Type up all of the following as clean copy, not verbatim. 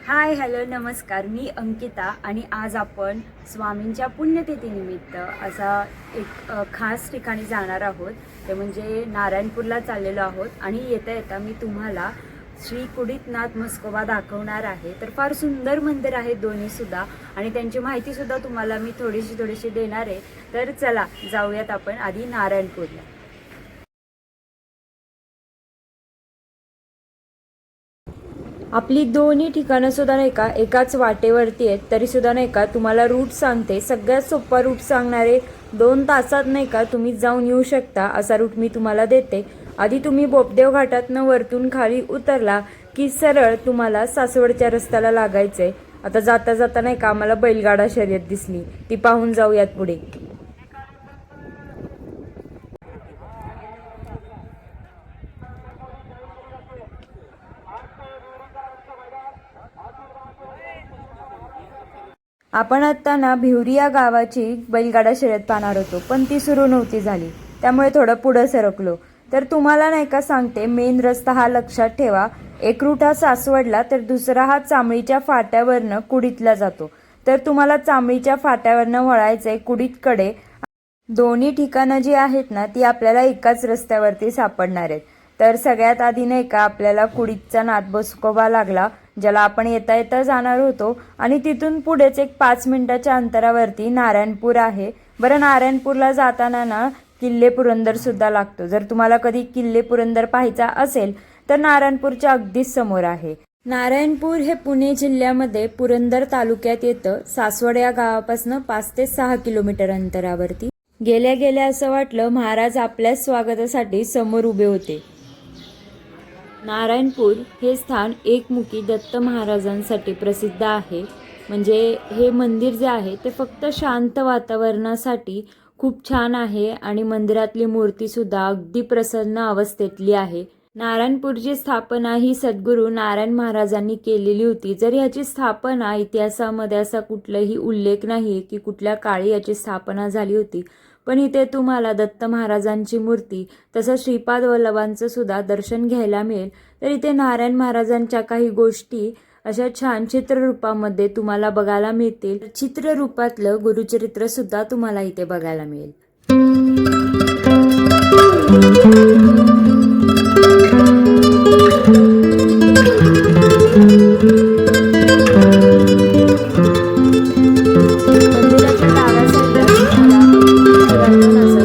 Hi hello नमस्कार, मी अंकिता आणि आज आपण स्वामींच्या पुण्यतिथीनिमित्त असा एक खास ठिकाणी जाणार आहोत. ते म्हणजे नारायणपूरला चाललेलो आहोत आणि येता येता मी तुम्हाला श्री कुडितनाथ म्हस्कोबा दाखवणार आहे. तर फार सुंदर मंदिर आहे दोन्हीसुद्धा आणि त्यांची माहितीसुद्धा तुम्हाला मी थोडीशी देणार आहे. तर चला जाऊयात आपण आधी नारायणपूरला. आपली दोन्ही ठिकाणं सुद्धा नाही का एकाच वाटेवरती आहेत, तरी सुद्धा नाही का तुम्हाला रूट सांगते. सगळ्यात सोपा रूट सांगणारे 2 तासात नाही का तुम्ही जाऊन येऊ शकता असा रूट मी तुम्हाला देते. आधी तुम्ही बोपदेव घाटातनं वरतून खाली उतरला की सरळ तुम्हाला सासवडच्या रस्त्याला लागायचंय. आता जाता जाता नाही का आम्हाला बैलगाडा शर्यत दिसली, ती पाहून जाऊयात पुढे. आपण आत्ता ना भिवरी या गावाची बैलगाडा शर्यत पाहणार होतो, पण ती सुरू नव्हती झाली, त्यामुळे थोडं पुढं सरकलो. तर तुम्हाला नाही का सांगते, मेन रस्ता हा लक्षात ठेवा. एक रूट हा सासवडला, तर दुसरा हा चांबळीच्या फाट्यावरनं कुडीतला जातो. तर तुम्हाला चांबळीच्या फाट्यावरनं वळायचंय कुडीतकडे. दोन्ही ठिकाणं जी आहेत ना ती आपल्याला एकाच रस्त्यावरती सापडणार आहेत. तर सगळ्यात आधी नाही का आपल्याला कुडीतचा नाथ म्हस्कोबा लागला, ज्याला आपण येता येता जाणार होतो. आणि तिथून पुढेच एक 5 मिनिटाच्या अंतरावरती नारायणपूर आहे. बरं, नारायणपूरला जाताना ना किल्ले पुरंदर सुद्धा लागतो. जर तुम्हाला कधी किल्ले पुरंदर पाहायचा असेल तर नारायणपूरच्या अगदीच समोर आहे. नारायणपूर हे पुणे जिल्ह्यामध्ये पुरंदर तालुक्यात येतं. सासवड या गावापासून 5 ते 6 किलोमीटर अंतरावरती. गेल्या गेल्या असं वाटलं महाराज आपल्या स्वागतासाठी समोर उभे होते. नारायणपूर हे स्थान एकमुखी दत्त महाराजांसाठी प्रसिद्ध आहे. म्हणजे हे मंदिर जे आहे ते फक्त शांत वातावरणासाठी खूप छान आहे आणि मंदिरातली मूर्तीसुद्धा अगदी प्रसन्न अवस्थेतली आहे. नारायणपूरची स्थापना ही सद्गुरू नारायण महाराजांनी केलेली होती. जर याची स्थापना इतिहासामध्ये असा कुठलाही उल्लेख नाही की कुठल्या काळी याची स्थापना झाली होती, पण इथे तुम्हाला दत्त महाराजांची मूर्ती तसंच श्रीपाद वल्लभांचं सुद्धा दर्शन घ्यायला मिळेल. तर इथे नारायण महाराजांच्या काही गोष्टी अशा छान चित्ररूपामध्ये तुम्हाला बघायला मिळतील. चित्ररूपातलं गुरुचरित्र सुद्धा तुम्हाला इथे बघायला मिळेल.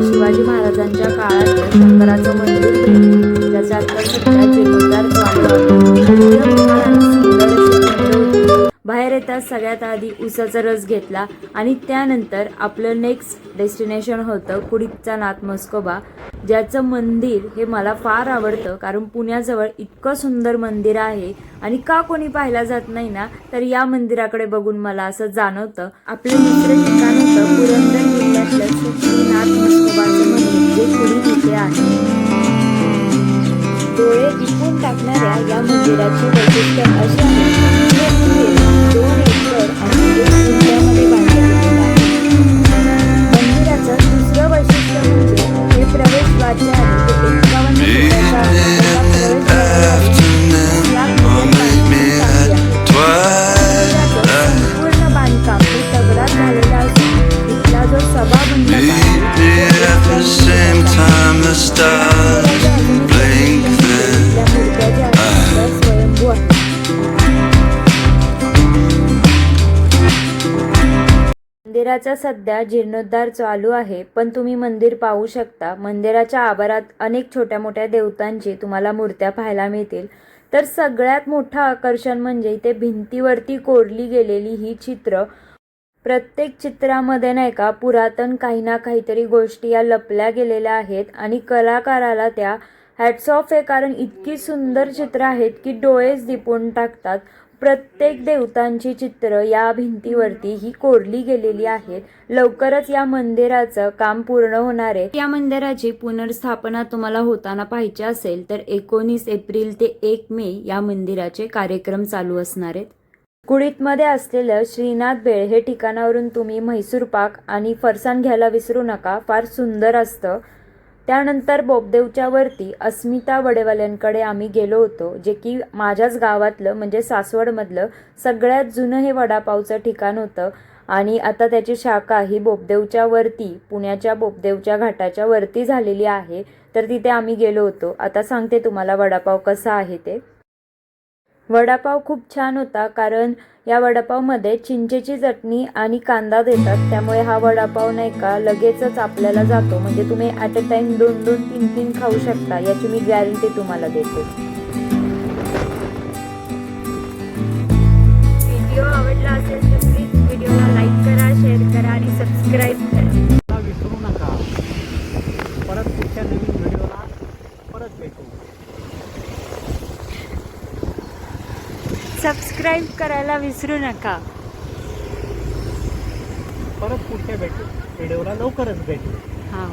शिवाजी महाराजांच्या काळात शंकराचं मंदिर आहे, ज्याचा आता सध्या जीर्णोद्धार चालू आहे. बाहेर येतात सगळ्यात आधी उसाचा रस घेतला आणि त्यानंतर आपलं नेक्स्ट डेस्टिनेशन होतं कुडीतचा नाथ म्हस्कोबा, ज्याचं मंदिर हे मला फार आवडतं. कारण पुण्याजवळ इतकं सुंदर मंदिर आहे आणि का कोणी पाहायला जात नाही ना, तर या मंदिराकडे बघून मला असं जाणवतं. आपलं दुसरं ठिकाण होतं पुरंदर जिल्ह्यातलं श्री नाथ म्हस्कोबाचं मंदिर, जे कुडीत इथे आहे. डोळे दिपून टाकणाऱ्या या मंदिराची वैशिष्ट्य अशी आहे की हे मंदिर 2 एकर आणि 1 गुंठ्यामध्ये बांधलेलं आहे. मंदिराचं दुसरं वैशिष्ट्य म्हणजे हे प्रवेशद्वार जे आहे ते 51 फुटाच्या संपूर्ण बांधकाम हे दगडात झालेलं असून इथला जो सभामंडप आहे स्वयंभू आहे. मंदिराचा सध्या जीर्णोद्धार चालू आहे, पण तुम्ही मंदिर पाहू शकता. मंदिराच्या आवारात अनेक छोट्या मोठ्या देवतांची तुम्हाला मूर्त्या पाहायला मिळतील. तर सगळ्यात मोठं आकर्षण म्हणजे इथे भिंतीवरती कोरली गेलेली ही चित्र. प्रत्येक चित्रामध्ये नाही का पुरातन काही ना काहीतरी गोष्टी या लपल्या गेलेल्या आहेत आणि कलाकाराला त्या हॅट्स ऑफ आहे. कारण इतकी सुंदर चित्र आहेत की डोळेच दिपून टाकतात. प्रत्येक देवतांची चित्र या भिंतीवरती ही कोरली गेलेली आहेत. लवकरच या मंदिराचं काम पूर्ण होणार आहे. या मंदिराची पुनर्स्थापना तुम्हाला होताना पाहायची असेल तर 19 एप्रिल ते 1 मे या मंदिराचे कार्यक्रम चालू असणार आहेत. कुडीतमध्ये असलेलं श्रीनाथ बेळ हे ठिकाणावरून तुम्ही म्हैसूर पाक आणि फरसाण घ्यायला विसरू नका, फार सुंदर असतं. त्यानंतर बोपदेवच्या वरती अस्मिता वडेवाल्यांकडे आम्ही गेलो होतो, जे की माझ्याच गावातलं म्हणजे सासवडमधलं सगळ्यात जुनं हे वडापावचं ठिकाण होतं आणि आता त्याची शाखा ही बोपदेवच्या वरती, पुण्याच्या बोपदेवच्या घाटाच्या वरती झालेली आहे. तर तिथे आम्ही गेलो होतो. आता सांगते तुम्हाला वडापाव कसा आहे ते. वडापाव खूप छान होता, कारण या वडापावमध्ये चिंचेची चटणी आणि कांदा देतात, त्यामुळे हा वडापाव नाही का लगेचच आपल्याला जातो. म्हणजे तुम्ही ॲट अ टाइम 2-2, 3-3 खाऊ शकता, याची मी गॅरंटी तुम्हाला देते. व्हिडिओ आवडला असेल तर प्लीज व्हिडिओला लाईक करा, शेअर करा आणि सबस्क्राईब करा. विसरू नका. परत पुढच्या नवीन व्हिडिओला परत भेटू. सबस्क्राईब करायला विसरू नका. परत पुढच्या व्हिडिओला लवकरच भेटू. हां.